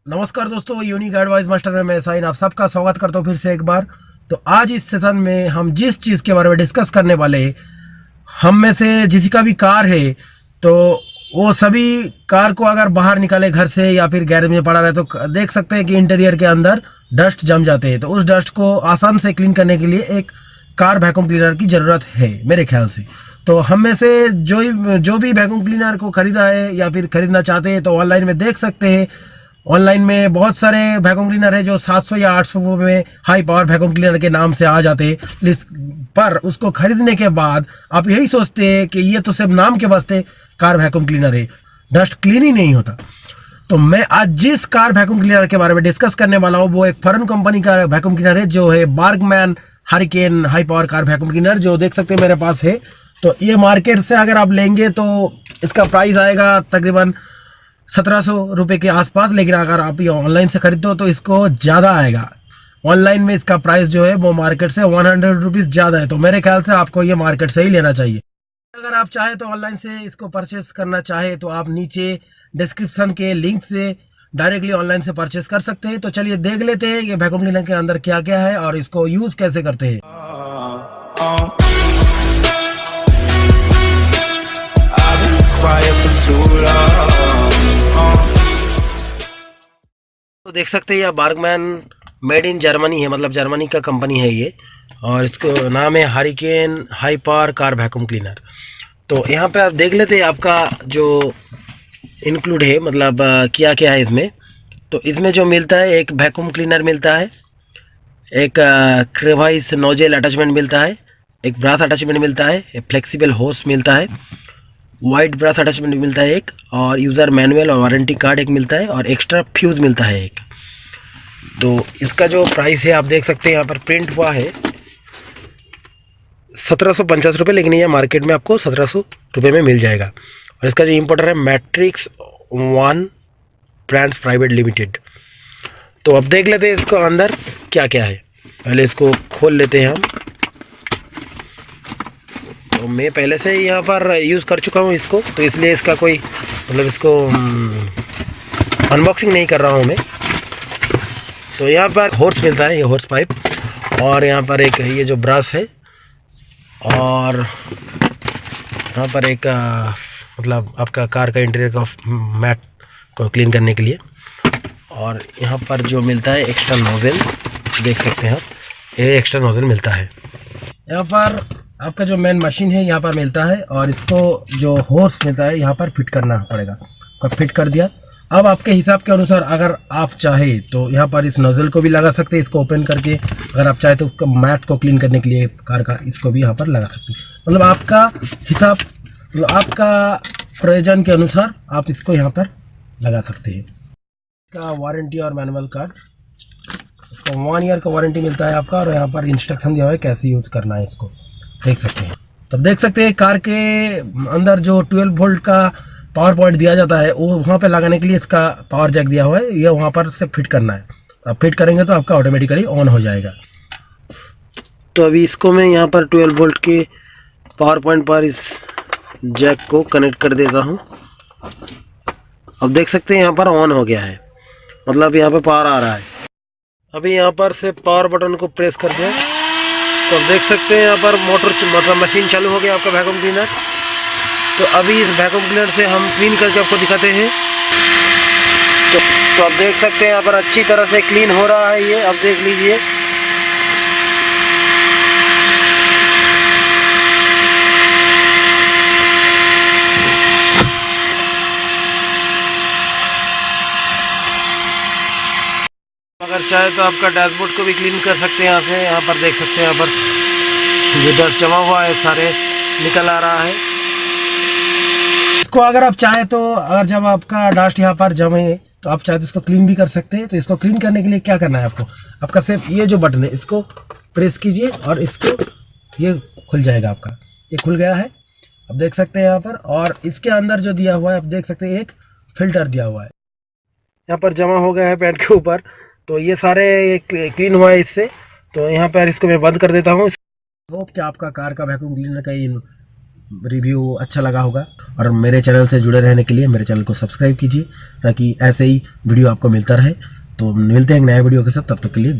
नमस्कार दोस्तों, unique advice master में मैं साइन आप सबका स्वागत करता हूँ फिर से एक बार। तो आज इस सेशन में हम जिस चीज़ के बारे में डिस्कस करने वाले हैं, हम में से जिसी का भी कार है तो वो सभी कार को अगर बाहर निकाले घर से या फिर गैरेज में पड़ा रहे तो देख सकते हैं कि इंटीरियर के अंदर डस्ट जम जाते हैं। तो उस डस्ट को आसान से क्लीन करने के लिए एक कार वैक्यूम क्लीनर की ज़रूरत है मेरे ख्याल से। तो हम में से जो भी वैक्यूम क्लीनर को खरीदा है या फिर खरीदना चाहते हैं तो ऑनलाइन में देख सकते हैं। ऑनलाइन में बहुत सारे वैक्यूम क्लीनर है जो 700 या 800 में हाई पावर वैक्यूम क्लीनर के नाम से आ जाते हैं, पर उसको खरीदने के बाद आप यही सोचते हैं कि ये तो सिर्फ नाम के वास्ते कार वैक्यूम क्लीनर है, डस्ट क्लीन ही नहीं होता। तो मैं आज जिस कार वैक्यूम क्लीनर के बारे में डिस्कस करने वाला हूँ वो एक फॉरेन कंपनी का वैक्यूम क्लीनर है जो है Burgman hurricane high power car vacuum cleaner, जो देख सकते हैं मेरे पास है। तो ये मार्केट से अगर आप लेंगे तो इसका प्राइस आएगा तकरीबन 1700 रुपये के आसपास, लेकिन अगर आप ये ऑनलाइन से खरीदते हो तो इसको ज़्यादा आएगा। ऑनलाइन में इसका प्राइस जो है वो मार्केट से 100 रुपीज़ ज़्यादा है, तो मेरे ख्याल से आपको ये मार्केट से ही लेना चाहिए। अगर आप चाहे तो ऑनलाइन से इसको परचेस करना चाहे तो आप नीचे डिस्क्रिप्शन के लिंक से डायरेक्टली ऑनलाइन से परचेस कर सकते हैं। तो चलिए देख लेते हैं कि वैक्यूम क्लीनर के अंदर क्या क्या है और इसको यूज़ कैसे करते हैं। तो देख सकते हैं यह बर्गमैन मेड इन जर्मनी है, मतलब जर्मनी का कंपनी है ये, और इसको नाम है hurricane high power car vacuum cleaner. तो यहाँ पे आप देख लेते हैं आपका जो इंक्लूड है, मतलब क्या क्या है इसमें। तो इसमें जो मिलता है एक वैक्यूम क्लीनर मिलता है, एक क्रेवाइस नोजल अटैचमेंट मिलता है, एक ब्रश अटैचमेंट मिलता है, एक फ्लेक्सिबल होस मिलता है, वाइट ब्रश अटैचमेंट मिलता है एक, और यूज़र मैनुअल और वारंटी कार्ड एक मिलता है, और एक्स्ट्रा फ्यूज़ मिलता है एक। तो इसका जो प्राइस है आप देख सकते हैं यहाँ पर प्रिंट हुआ है 1750 रुपये, लेकिन यह मार्केट में आपको 1700 रुपये में मिल जाएगा। और इसका जो इम्पोर्टर है matrix one brands private limited. तो अब देख लेते हैं इसको अंदर क्या क्या है। पहले इसको खोल लेते हैं हम। तो मैं पहले से ही यहाँ पर यूज़ कर चुका हूँ इसको, तो इसलिए इसका कोई मतलब इसको अनबॉक्सिंग नहीं कर रहा हूँ मैं। तो यहाँ पर हॉर्स मिलता है, ये हॉर्स पाइप, और यहाँ पर एक ये जो ब्रश है, और यहाँ पर एक मतलब आपका कार का इंटीरियर का मैट को क्लीन करने के लिए। और यहाँ पर जो मिलता है एक्स्ट्रा नोजल, देख सकते हैं आप, ये एक्स्ट्रा नोजल मिलता है। यहाँ पर आपका जो मेन मशीन है यहाँ पर मिलता है, और इसको जो हॉर्स मिलता है यहाँ पर फिट करना पड़ेगा। फिट कर दिया। अब आपके हिसाब के अनुसार अगर आप चाहे तो यहाँ पर इस नोजल को भी लगा सकते हैं, इसको ओपन करके। अगर आप चाहे तो मैट को क्लीन करने के लिए कार का इसको भी यहाँ पर लगा सकते हैं। मतलब आपका हिसाब, मतलब आपका प्रयोजन के अनुसार आप इसको यहाँ पर लगा सकते हैं। इसका वारंटी और मैनुअल कार्ड, इसको 1 ईयर का वारंटी मिलता है आपका, और यहाँ पर इंस्ट्रक्शन दिया हुआ है कैसे यूज़ करना है इसको, देख सकते हैं। तब देख सकते हैं कार के अंदर जो 12 वोल्ट का पावर पॉइंट दिया जाता है वो वहाँ पे लगाने के लिए इसका पावर जैक दिया हुआ है, ये वहाँ पर से फिट करना है। तो आप फिट करेंगे तो आपका ऑटोमेटिकली ऑन हो जाएगा। तो अभी इसको मैं यहाँ पर 12 वोल्ट के पावर पॉइंट पर इस जैक को कनेक्ट कर देता हूँ। अब देख सकते हैं यहाँ पर ऑन हो गया है, मतलब यहाँ पर पावर आ रहा है। अभी यहाँ पर से पावर बटन को प्रेस कर दिया तो अब देख सकते हैं यहाँ पर मोटर मतलब मशीन चालू हो गया आपका वैक्यूम क्लीनर। तो अभी इस वैक्यूम क्लीनर से हम क्लीन करके आपको दिखाते हैं। तो आप देख सकते हैं यहाँ पर अच्छी तरह से क्लीन हो रहा है ये, अब देख लीजिए। अगर चाहे तो आपका डैशबोर्ड को भी क्लीन कर सकते हैं यहाँ से। यहाँ पर देख सकते हैं, यहाँ पर जो डस्ट जमा हुआ है सारे निकल आ रहा है। इसको अगर आप चाहे तो अगर जब आपका डस्ट यहाँ पर जमे तो आप चाहे तो इसको क्लीन भी कर सकते हैं। तो इसको क्लीन करने के लिए क्या करना है आपको, आपका सिर्फ ये जो बटन है इसको प्रेस कीजिए और इसको ये खुल जाएगा आपका। ये खुल गया है, अब देख सकते हैं यहाँ पर। और इसके अंदर जो दिया हुआ है आप देख सकते हैं एक फिल्टर दिया हुआ है, यहाँ पर जमा हो गया है पैड के ऊपर। तो ये सारे क्लीन हुआ है इससे। तो यहाँ पर इसको मैं बंद कर देता हूँ। होप कि आपका कार का वैक्यूम क्लीनर का ये रिव्यू अच्छा लगा होगा। और मेरे चैनल से जुड़े रहने के लिए मेरे चैनल को सब्सक्राइब कीजिए ताकि ऐसे ही वीडियो आपको मिलता रहे। तो मिलते हैं एक नया वीडियो के साथ, तब तक के लिए।